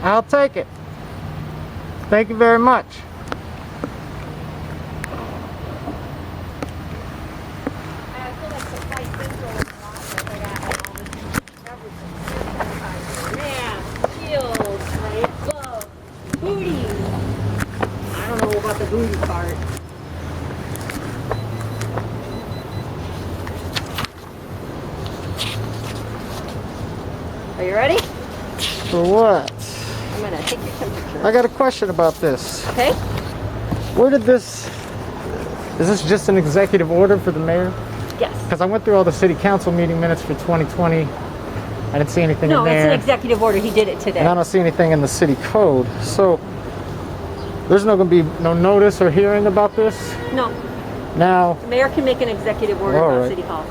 I'll take it. Thank you very much. Booty part. Are you ready? For what? I'm gonna take your temperature. I got a question about this. Okay. Where did this... Is this just an executive order for the mayor? Yes. Because I went through all the city council meeting minutes for 2020. I didn't see anything in there. No, it's an executive order. He did it today. And I don't see anything in the city code. So... There's not going to be no notice or hearing about this? No. Now... The mayor can make an executive order about City Hall.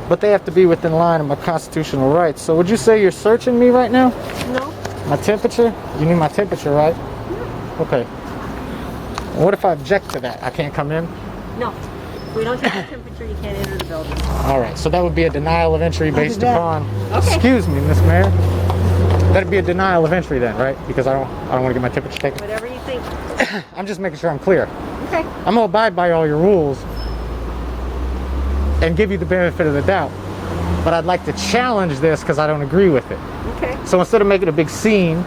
But they have to be within line of my constitutional rights. So would you say you're searching me right now? No. My temperature? You need my temperature, right? Yeah. Okay. What if I object to that? I can't come in? No. If we don't take your temperature, you can't enter the building. All right. So that would be a denial of entry based upon... Okay. Excuse me, Miss Mayor. That'd be a denial of entry then, right? Because I don't want to get my temperature taken. Whatever you think. I'm just making sure I'm clear. Okay. I'm going to abide by all your rules and give you the benefit of the doubt. But I'd like to challenge this because I don't agree with it. Okay. So instead of making a big scene,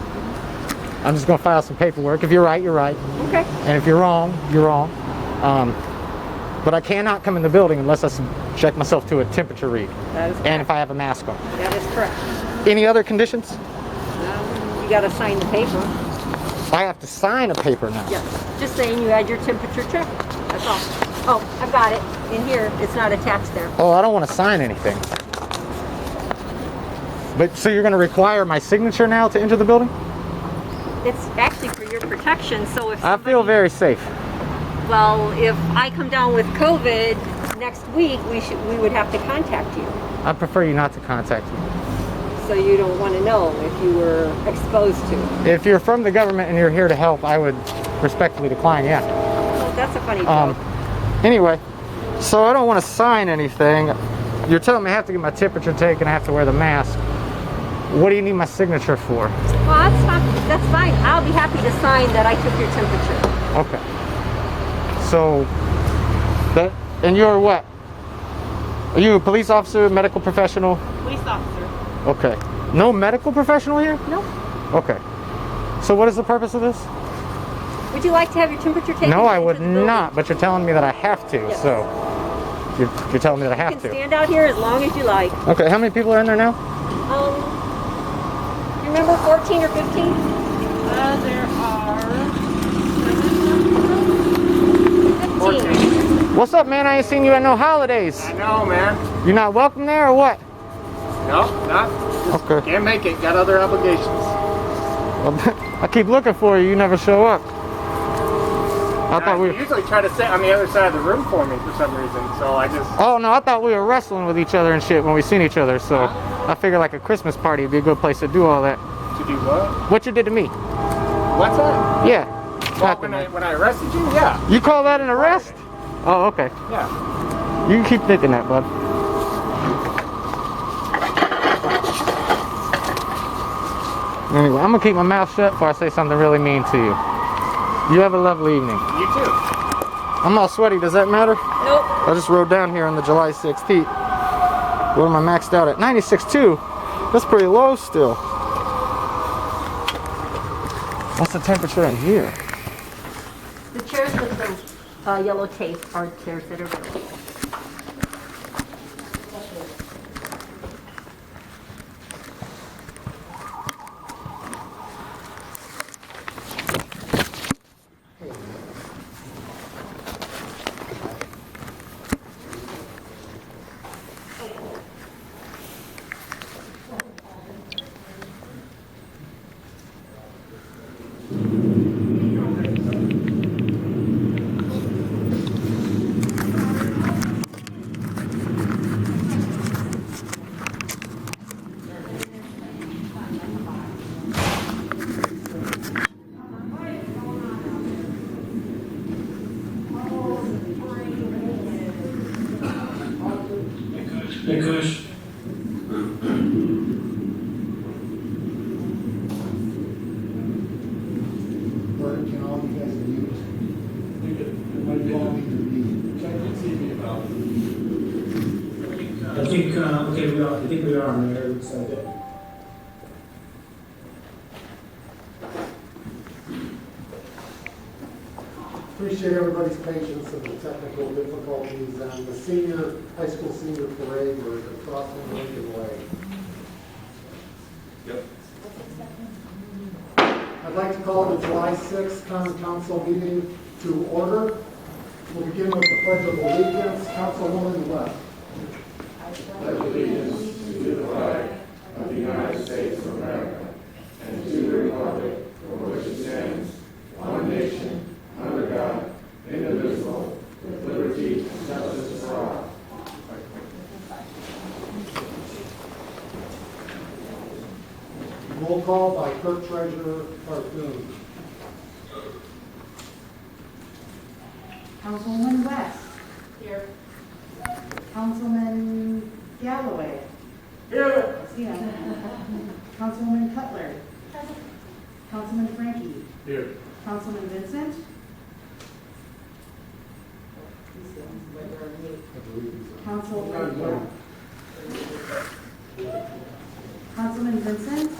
I'm just going to file some paperwork. If you're right, you're right. Okay. And if you're wrong, you're wrong. But I cannot come in the building unless I subject myself to a temperature read. That is correct. And if I have a mask on. That is correct. Any other conditions? You got to sign the paper. I have to sign a paper now. Yes. Just saying you had your temperature check. That's all. Oh, I've got it in here. It's not attached there. Oh, I don't want to sign anything. But so you're going to require my signature now to enter the building? It's actually for your protection. So if I feel very safe. Well, if I come down with COVID next week, we would have to contact you. I prefer you not to contact me. So you don't want to know if you were exposed to it. If you're from the government and you're here to help, I would respectfully decline, yeah. Well, that's a funny joke. Anyway, so I don't want to sign anything. You're telling me I have to get my temperature taken, I have to wear the mask. What do you need my signature for? Well, that's fine. I'll be happy to sign that I took your temperature. Okay. So, and you're what? Are you a police officer, medical professional? Police officer. Okay. No medical professional here? No. Okay. So what is the purpose of this? Would you like to have your temperature taken? No, I would not, but you're telling me that I have to, yes. So you're telling me that I have you to. can stand out here as long as you like. Okay, how many people are in there now? You remember 14 or 15? There are 15. What's up, man? I ain't seen you at no holidays. I know, man. You're not welcome there or what? No, not. Okay. Can't make it. Got other obligations. Well, I keep looking for you. You never show up. I thought we usually try to sit on the other side of the room for me for some reason, so I just... Oh, no, I thought we were wrestling with each other and shit when we seen each other, so I figured like a Christmas party would be a good place to do all that. To do what? What you did to me? What's that? Yeah. Well, when I arrested you? Yeah. You call that an arrest? Oh, okay. Yeah. You can keep thinking that, bud. Anyway, I'm gonna keep my mouth shut before I say something really mean to you. You have a lovely evening. You too. I'm all sweaty, does that matter? Nope. I just rode down here on the July 6th heat. What am I maxed out at? 96.2. That's pretty low still. What's the temperature in here? The chairs with the yellow tape are chairs that are real. Hey, Kush. think, okay, I think we are, Mayor, it looks like it. Appreciate everybody's patience and the technical difficulties and the high school senior parade. We're crossing Lincoln Way. Yep. I'd like to call the July 6th Common Council meeting to order. We'll begin with the Pledge of Allegiance. Councilwoman West. Pledge allegiance to the flag of the United States of America and to the republic for which it stands, one nation, under God, indivisible, with liberty and justice for all. Roll call by Clerk Treasurer Cartoon. Councilwoman West. Here. Councilman Galloway. Here. Yeah. Councilwoman Cutler. Councilman Frankie. Here. Councilman Vincent. Councilman Vincent.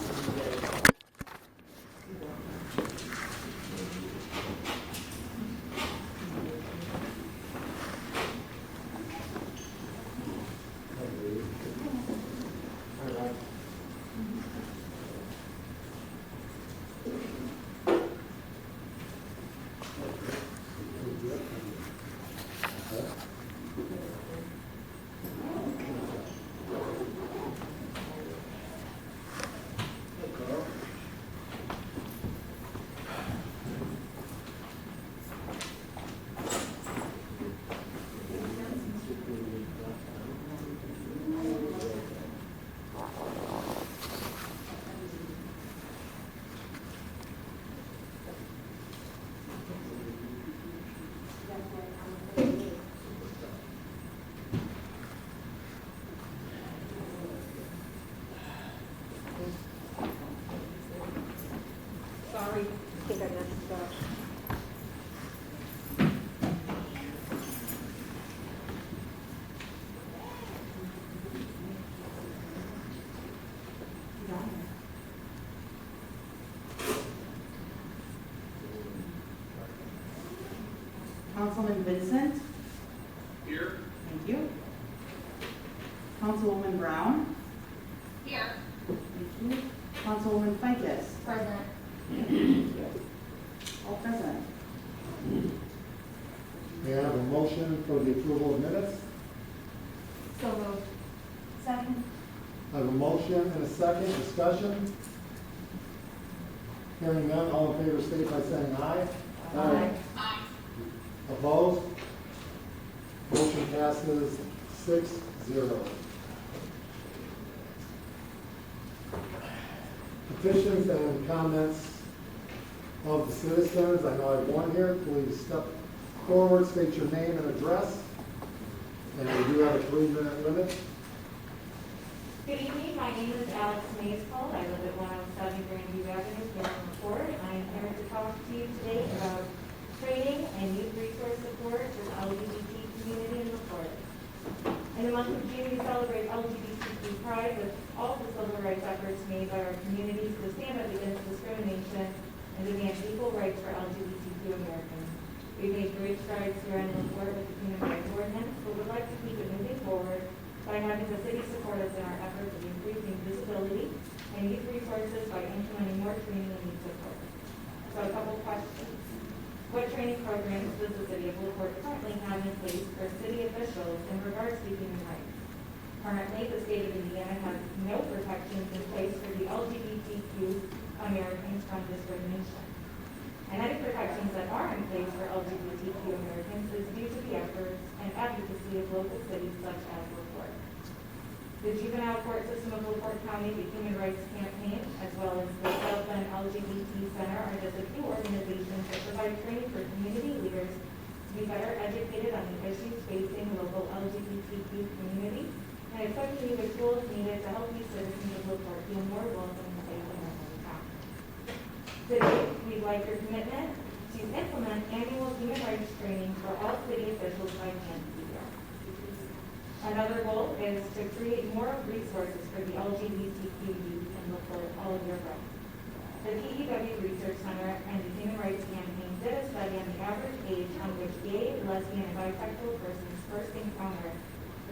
Sorry, I think I messed it up. Councilman Vincent. Here. Thank you. Councilwoman Brown. Here. Thank you. Councilwoman Ficus. Present. All present. May I have a motion for the approval of minutes? So moved. Second. I have a motion and a second. Discussion? Hearing none, all in favor state by saying aye. Aye. Opposed? Motion passes 6-0. Petitions and comments of the citizens. I know I have one here. Please step forward, state your name and address. And we do have a 3-minute limit. Good evening, my name is Alex Mayspold. I live at 107 Grandview Avenue here in Laporte. I am here to talk to you today about training and youth resource support for the LGBT community in Laporte. In the month of June, we celebrate LGBTQ Pride with all the civil rights efforts made by our communities to stand up against discrimination and demand equal rights for LGBTQ Americans. We've made great strides here in Laporte with the Human Rights Ordinance, but would like to keep it moving forward by having the city support us in our efforts of increasing visibility and youth resources by implementing more training and youth support. So a couple questions. What training programs does the city of Laporte currently have in place for city officials in regards to human rights? Currently, the state of Indiana has no protections in place for the LGBTQ Americans from discrimination. And any protections that are in place for LGBTQ Americans is due to the efforts and advocacy of local cities such as Laporte. The Juvenile Court System of Laporte County, the Human Rights Campaign, as well as the South Bend LGBT Center are just a few organizations that provide training for community leaders to be better educated on the issues facing the local LGBTQ community and equip you with tools needed to help these citizens of Laporte feel more welcome and safe in their hometown. Today, we'd like your commitment to implement annual human rights training for all city officials by the end of the year. Another goal is to create more resources for the LGBTQ youth and Laporte all year round. The PEW Research Center and the Human Rights Campaign did a study on the average age on which gay, lesbian, and bisexual persons first encounter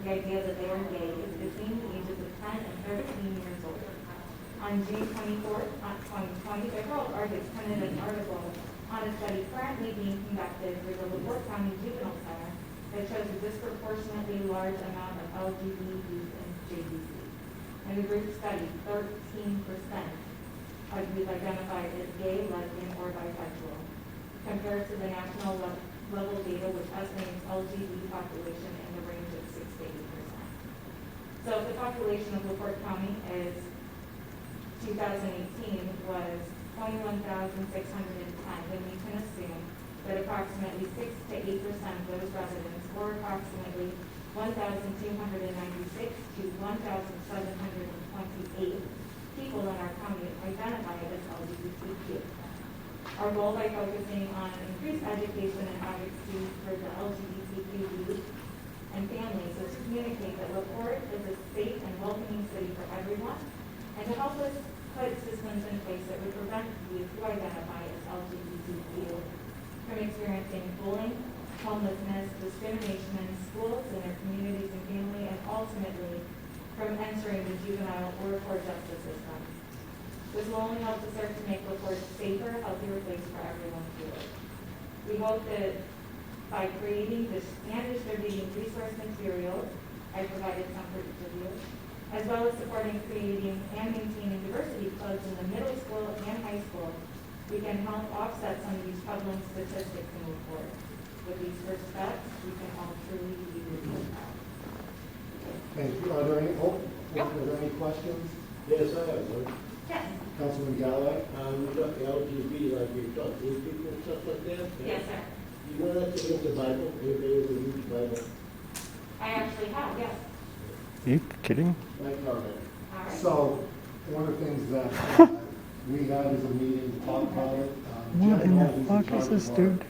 the idea that they are gay is between the ages of 10 and 13 years old. On June 24th, 2020, the Herald printed an article on a study currently being conducted for the Laporte County Juvenile Center that shows a disproportionately large amount of LGBT youth in JBC. In the group study, 13% of youth identified as gay, lesbian, or bisexual, compared to the national level data, which estimates LGBT population in the range of 6 to 8%. So if the population of Laporte County is 2018 was 21,610, then we can assume that approximately 6 to 8% of those residents, or approximately 1,296 to 1,728 people in our county identify as LGBTQ. Our goal by focusing on increased education and advocacy for the LGBTQ youth and families is to communicate that Laporte is a safe and welcoming city for everyone, and to help us put systems in place that would prevent youth who identify as LGBTQ from experiencing bullying, homelessness, discrimination in schools, in their communities and family, and ultimately from entering the juvenile or court justice system. This will only help to serve to make Laporte a safer, healthier place for everyone to live. We hope that by creating and distributing resource materials, I provided some for each of you, as well as supporting creating and maintaining diversity clubs in the middle school and high school, we can help offset some of these troubling statistics and move forward. With these first steps, we can all truly be really proud. Thank you. Are there any questions? Yes, I have one. Yes. Councilman Galloway? You got the LGBT, like you talk to people and stuff like that? Yes, sir. You know that to get the Bible? Anybody ever use the Bible? I actually have, yes. Are you kidding? My comment. All right. So, one of the things that we had is a meeting to talk about it. What Jen in the Hall, who's fuck charge is this, of our, dude?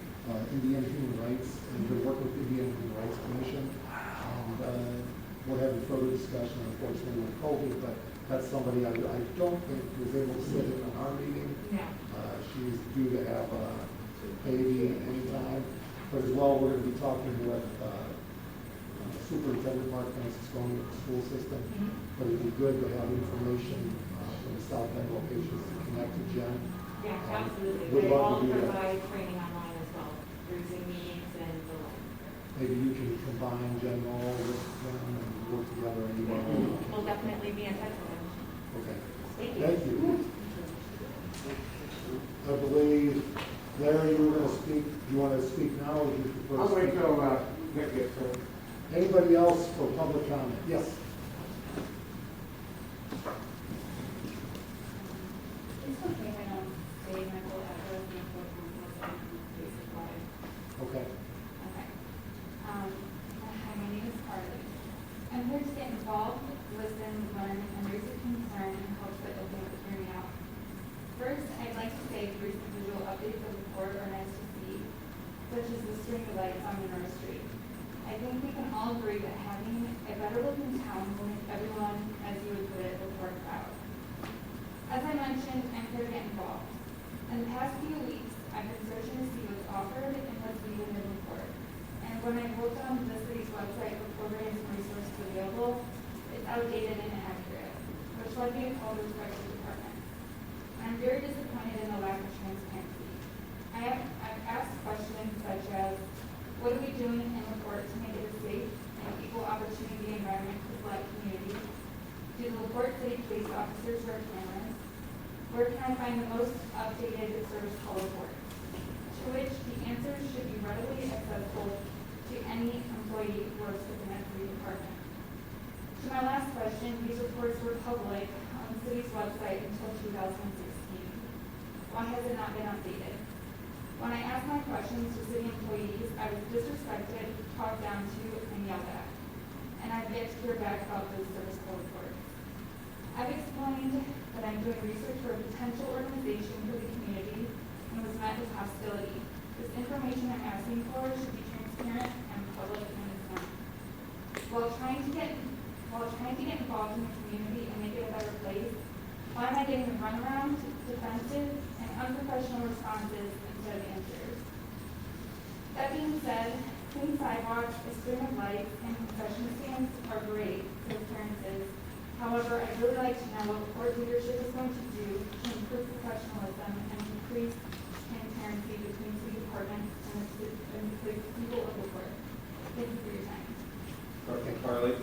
Indian Human Rights, and we're working with Indian Human Rights Commission. And we're having further discussion, unfortunately, with COVID, but that's somebody I don't think was able to sit in on our meeting. No. She's due to have a baby anytime. But as well, we're going to be talking with Superintendent Mark Francisconi of the school system. Mm-hmm. But it'd be good to have information from the South End locations to connect to Jen. Yeah, absolutely. Would They love all to do that. provide training online as well, through Zoom meetings and the like. Maybe you can combine Jen Hall with them and work together anyway. We'll definitely be in touch with them. Okay. Thank you. Thank you. I believe, Larry, you were going to speak. Do you want to speak now, or do you prefer I'll to wait speak? till Nick gets through. Anybody else for public comment? Yes. It's okay if I don't say my full address and full contact information, Okay. Okay. Hi, my name is Carly. I'm here to get involved, listen, learn, and raise a concern in hopes that you'll be able to hear me out. First, I'd like to say the recent visual updates of the court are nice to see, such as the string of lights on Monroe Street. I think we can all agree that having a better looking town will make everyone, as you would put it, look more proud. As I mentioned, I'm here to get involved. In the past few weeks, I've been searching to see what's offered and what's needed in the court. And when I looked on the city's website for programs and resources available, it's outdated and inaccurate, which led me to call the respective department. I'm very disappointed in the lack of transparency. I've asked questions such as, what are we doing in the court to make it a safe and equal opportunity environment for the Black community? Do the LaPorte City police officers wear cameras? Where can I find the most updated service call report? To which the answers should be readily accessible to any employee who works within that city department. To my last question, these reports were public on the city's website until 2016. Why has it not been updated? When I asked my questions to city employees, I was disrespected, talked down to, and yelled at. And I've yet to hear back about those service call reports. I've explained that I'm doing research for a potential organization for the community and was met with hostility. This information I'm asking for should be transparent and public, and it's not. while trying to get involved in the community and make it a better place, why am I getting the runaround, defensive, and unprofessional responses instead of answers? That being said, clean sidewalks, a stream of lights, and concession stands are great for appearances. However, I'd really like to know what the board leadership is going to do to improve professionalism and increase transparency between city departments and the people of the board. Thank you for your time. Okay, Carly,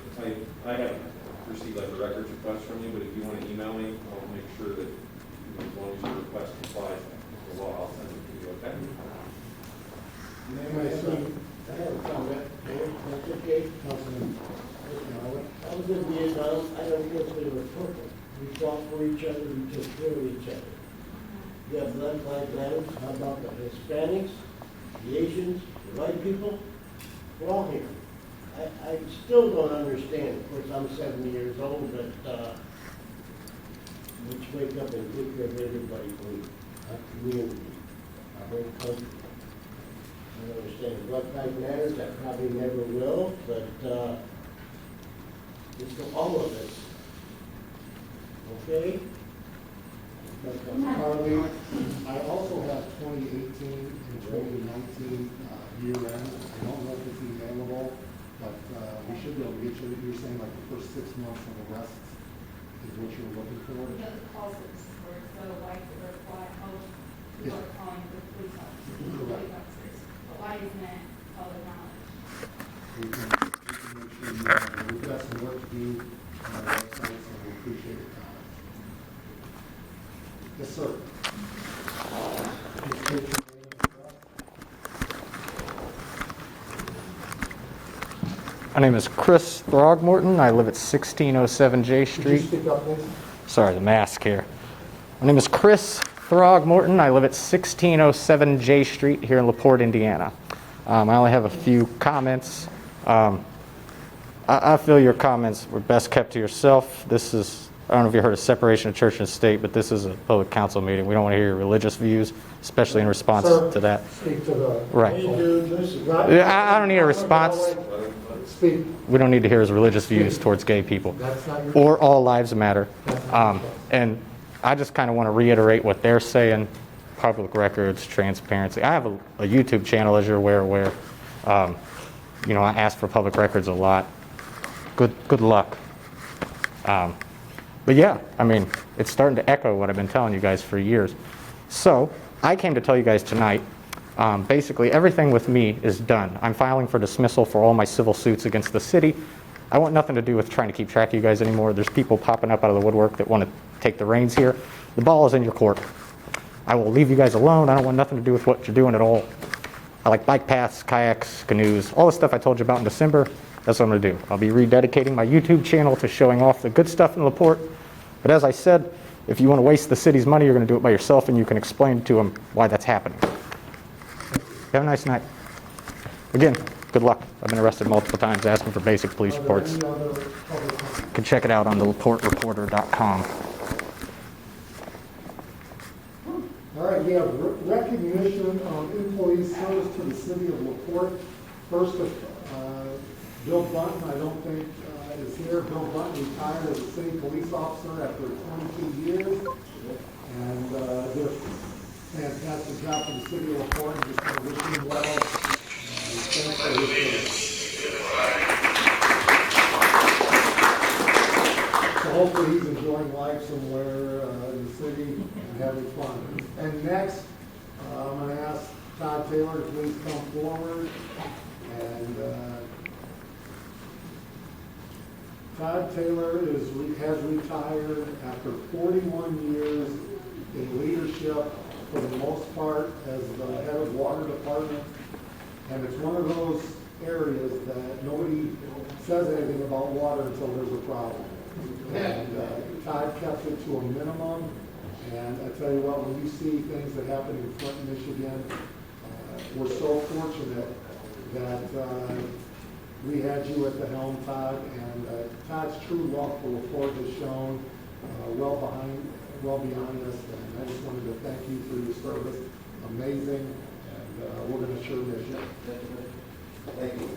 I haven't received like a records request from you, but if you want to email me, I'll make sure that as long as your request complies with the law, I'll send it to you, okay? I have a comment. That's okay. Councilman, I was in Vietnam. I don't think we were perfect. We fought for each other. We took care of each other. You have Black Lives Matter. How about the Hispanics, the Asians, the white people? We're all here. I still don't understand. Of course, I'm 70 years old, but let's wake up and take care of everybody, please. Our community, our whole country. I don't understand what Black Lives Matters. I probably never will, but it's for all of us. Okay? Carly, I also have 2018 and 2019 year end. I don't know if it's available, but we should be able to get you, you're saying like the first 6 months of arrests is what you're looking for? Yeah, the call services for it, so why is it why most people are calling the police officers, but why isn't it public knowledge? We can make sure you have, we've got some work to do on our website, so we appreciate your comments. Yes, sir. Please state your name and address. My name is Chris Throgmorton. I live at 1607 J Could you Street. speak up, please? Sorry, the mask here. My name is Chris Throgmorton. I live at 1607 J Street here in Laporte, Indiana. I only have a few comments. I feel your comments were best kept to yourself. This is, I don't know if you heard of separation of church and state, but this is a public council meeting. We don't want to hear your religious views, especially in response to that. Speak to the. Right. Hey, dude, this is not. I don't need a response. Speak. We don't need to hear his religious views towards gay people That's not your. or all lives matter. That's not your And I just kind of want to reiterate what they're saying, public records, transparency. I have a YouTube channel, as you're aware, where, you know, I ask for public records a lot. Good luck. But yeah, I mean, it's starting to echo what I've been telling you guys for years. So I came to tell you guys tonight, basically everything with me is done. I'm filing for dismissal for all my civil suits against the city. I want nothing to do with trying to keep track of you guys anymore. There's people popping up out of the woodwork that want to take the reins here. The ball is in your court. I will leave you guys alone. I don't want nothing to do with what you're doing at all. I like bike paths, kayaks, canoes, all the stuff I told you about in December. That's what I'm going to do. I'll be rededicating my YouTube channel to showing off the good stuff in Laporte. But as I said, if you want to waste the city's money, you're going to do it by yourself, and you can explain to them why that's happening. Have a nice night. Again, good luck. I've been arrested multiple times asking for basic police reports. You can check it out on the LaporteReporter.com. All right, we have recognition of employee service to the city of LaPorte. First, Bill Button, I don't think is here. Bill Button retired as a city police officer after 22 years. And did a fantastic job for the city of LaPorte. Just want to wish him well. Thanks for his service. So hopefully he's enjoying life somewhere in the city and having fun. And next, I'm going to ask Todd Taylor to please come forward. And Todd Taylor has retired after 41 years in leadership, for the most part, as the head of water department. And it's one of those areas that nobody says anything about water until there's a problem. And Todd kept it to a minimum. And I tell you what, when you see things that happen in Flint, Michigan, we're so fortunate that we had you at the helm, Todd. And Todd's true love for LaPorte has shown well beyond this. And I just wanted to thank you for your service. Amazing. And we're going to sure miss you. Thank you.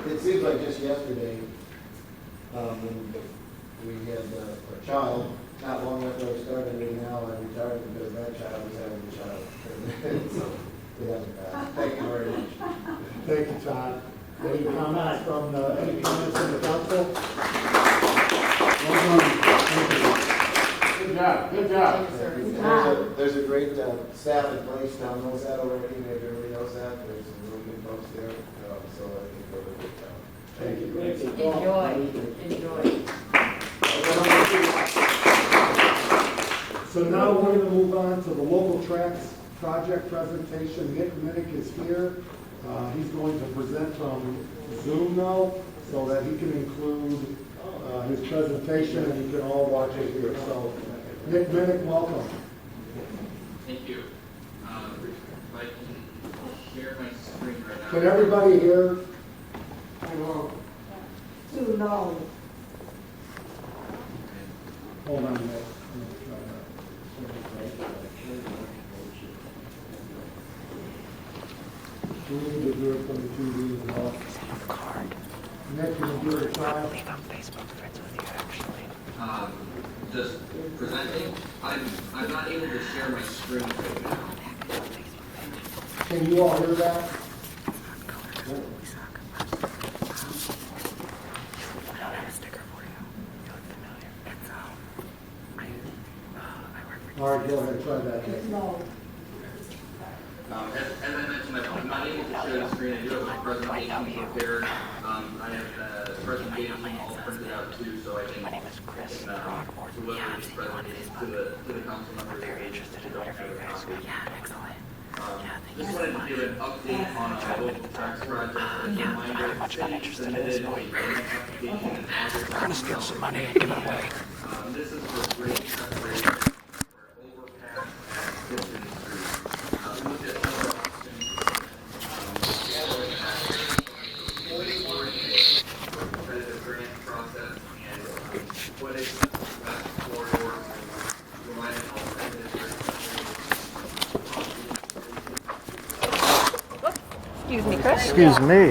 It seems like just yesterday, when we had a child, not long after I started, and now I retired because that child was having a child. So, it hasn't passed. Thank you very much. Thank you, Todd. Any comments from the council? Good job, good job. There's a great staff in place. Tom knows that already. Maybe everybody knows that. There's some really good folks there. So I think they'll do a good job. Thank you. Enjoy. So now we're going to move on to the local tracks project presentation. Nick Minnick is here. He's going to present from Zoom now so that he can include his presentation and you can all watch it here. So Nick Minnick, welcome. Thank you. If I can share my screen right now. Can everybody hear? Too low. Hold on a minute. We need to do it from the TV as well. Nick, can you do it live? I'm Facebook friends with you, actually. Just presenting. I'm not able to share my screen right now. Can you all hear that? All right, go ahead, try that. As I mentioned, I'm not able to share the screen. I do have a presentation prepared. I have the presentation all printed out too, so I can deliver this presentation to the council members. Very interested in whatever you guys do. Yeah, excellent. Just wanted to give an update on our local tax project. As a reminder, the city submitted a grant application in August. We're gonna steal some money and give it away. This is for grade separation for overpass at Clifton Street. We looked at other options. Competitive grant process and what is the best corridor to provide an alternative. Excuse me, Chris. Excuse me.